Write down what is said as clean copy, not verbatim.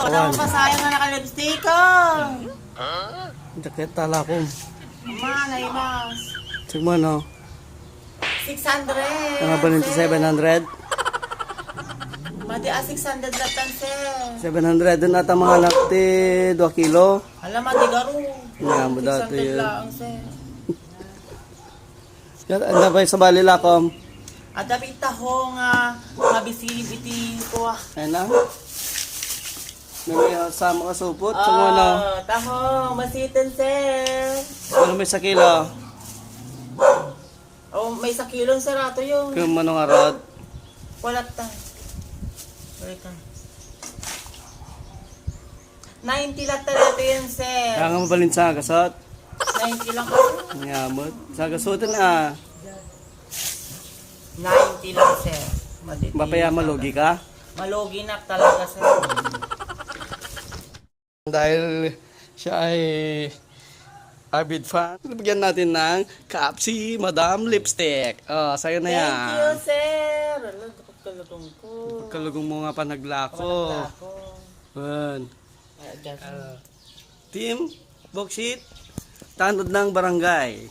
Awan. Pasayang na naka-lipstick ko. Jacket tala ko. Ama, naimas. Sigmo no. 600. Mga balin sa 700. Madi 600 latan, sir. 700 din ata mga nakti 2 kilo. Alam, madi garo. Nga mo dati 600 yun. lang, sir. Ano ba sa bali lakom? At dapat ho nga mabisilib iti ko. Ayun na. May sama ka supot. Sigmo no. Taho, masitin, sir. Ano may sa kilo? Oh, may 1 kilong sarato yun. Kung manong arad. Wala ta. Wait ka. 90 lang talaga yun, sir. Kaya nga mabalin sa kasot. 90 lang ako. Ngamot. Sa kasutin na. 90 lang, sir. Maditi. Mapaya malugi ka. Malugi na talaga, sir. Dahil siya ay avid fan, bigyan natin ng Kapsi Madam Lipstick. Oh, sa'yo na yan. Thank you, sir. Alam, kalagong ko. Kalugong mo nga panaglako. Ako. Yan. Team, Boxit, tanod ng barangay.